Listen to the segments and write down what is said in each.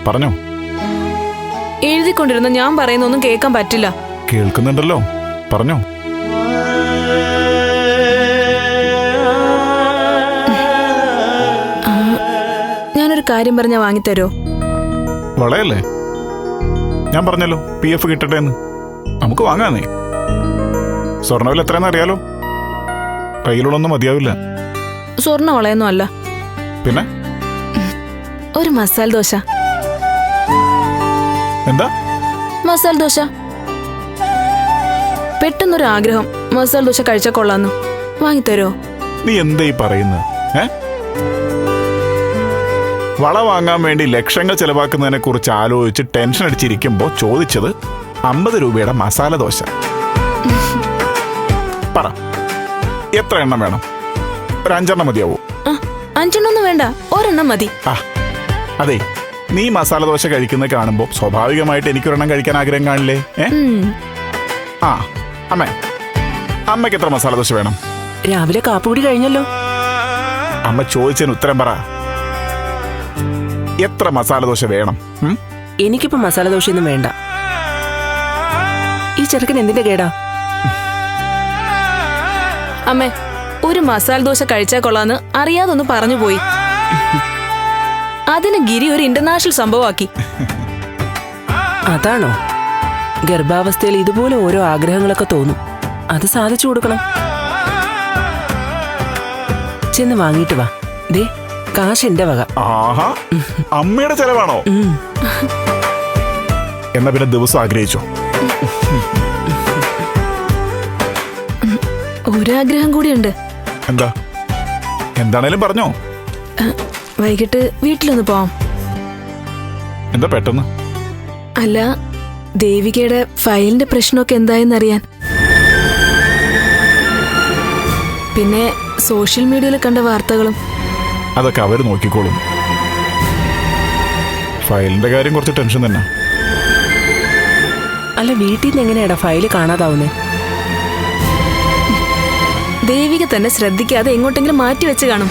പറഞ്ഞോ. എഴുതിക്കൊണ്ടിരുന്ന ഞാൻ പറയുന്നൊന്നും കേൾക്കാൻ പറ്റില്ല. കേൾക്കുന്നുണ്ടല്ലോ, പറഞ്ഞോ. ഞാനൊരു കാര്യം പറഞ്ഞാ വാങ്ങിത്തരോ? വളയല്ലേ? ഞാൻ പറഞ്ഞല്ലോ PF കിട്ടട്ടെ എന്ന്. നമുക്ക് വാങ്ങാന്നേ. സ്വർണ്ണവില എത്രയെന്ന് അറിയാലോ. കയ്യിലുള്ളൊന്നും മതിയാവില്ല. സ്വർണ്ണ വളയൊന്നും അല്ല. പിന്നെ ഒരു മസാല ദോശ. എന്താ? മസാല ദോശ. പെട്ടെന്നൊരു ആഗ്രഹം, മസാല ദോശ കഴിച്ചാൽ കൊള്ളാന്നു. വാങ്ങിത്തരോ? നീ എന്താ ഈ പറയുന്നത്? വള വാങ്ങാൻ വേണ്ടി ലക്ഷങ്ങൾ ചെലവാക്കുന്നതിനെ കുറിച്ച് ആലോചിച്ച് ടെൻഷൻ അടിച്ചിരിക്കുമ്പോ ചോദിച്ചത് 50 രൂപയുടെ മസാല ദോശ. പറ, എത്ര എണ്ണം വേണം? ഒരു 5 എണ്ണം മതിയാവോ? 5 എണ്ണൊന്നും വേണ്ട, ഒരെണ്ണം മതി. അതെ, നീ മസാല ദോശ കഴിക്കുന്നത് കാണുമ്പോ സ്വാഭാവികമായിട്ട് എനിക്കൊരെണ്ണം കഴിക്കാൻ ആഗ്രഹം കാണില്ലേ? അമ്മയ്ക്ക് എത്ര മസാല ദോശ വേണം? രാവിലെ കാപ്പുകൂടി കഴിഞ്ഞല്ലോ. അമ്മ ചോദിച്ചതിന് ഉത്തരം പറ. എത്ര മസാല ദോശ വേണം? എനിക്കിപ്പോ മസാല ദോശയൊന്നും വേണ്ട. ഈ ചെറുക്കൻ എന്തിന്റെ കേടാ? അമ്മേ, ഒരു മസാല ദോശ കഴിച്ചാൽ കൊള്ളാന്ന് അറിയാതൊന്ന് പറഞ്ഞു പോയി. അതിന് ഗിരി ഒരു ഇന്റർനാഷണൽ സംഭവമാക്കി. അതാണോ? ഗർഭാവസ്ഥയിൽ ഇതുപോലെ ഓരോ ആഗ്രഹങ്ങളൊക്കെ തോന്നും. അത് സാധിച്ചു കൊടുക്കണം. ചെന്ന് വാങ്ങിട്ട് വാ. ദേ, കാശ് എന്റെ വക. ആഹാ, അമ്മയുടെ ചെലവാണോ? എന്നാ പിന്നെ ദിവസം ആഗ്രഹിച്ചോ. ഒരാഗ്രഹം കൂടിയുണ്ട്. എന്താ? എന്താണേലും പറഞ്ഞോ. വൈകിട്ട് വീട്ടിലൊന്ന് പോവാം. എന്താ പെട്ടെന്ന്? അല്ല, ദേവികയുടെ ഫയലിന്റെ പ്രശ്നമൊക്കെ എന്തായെന്നറിയാൻ. പിന്നെ സോഷ്യൽ മീഡിയയിൽ കണ്ട വാർത്തകളും. അതൊക്കെ അവര് നോക്കിക്കോളും. ഫയലിന്റെ കാര്യം കുറച്ച് ടെൻഷൻ തന്നെ. അല്ല, വീട്ടിൽ നിന്ന് എങ്ങനെയാടാ ഫയല് കാണാതാവുന്നേ? ദേവിക തന്നെ ശ്രദ്ധിക്കാതെ എങ്ങോട്ടെങ്കിലും മാറ്റി വെച്ച് കാണും.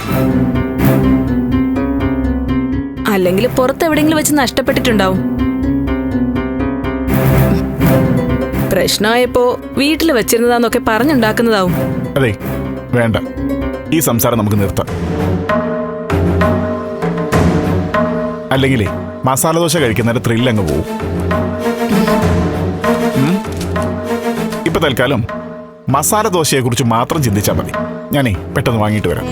അല്ലെങ്കിൽ പുറത്തെവിടെങ്കിലും വെച്ച് നഷ്ടപ്പെട്ടിട്ടുണ്ടാവും. പ്രശ്നമായപ്പോ വീട്ടിൽ വെച്ചിരുന്നതാന്നൊക്കെ പറഞ്ഞുണ്ടാക്കുന്നതാവും. അതെ, വേണ്ട. ഈ സംസാരം നമുക്ക് നിർത്താം. അല്ലെങ്കിലേ മസാല ദോശ കഴിക്കുന്നതിന്റെ ത്രില്ല് അങ്ങ് പോവും. ഇപ്പൊ തൽക്കാലം മസാല ദോശയെ കുറിച്ച് മാത്രം ചിന്തിച്ചാൽ മതി. ഞാനേ പെട്ടെന്ന് വാങ്ങിയിട്ട് വരാം.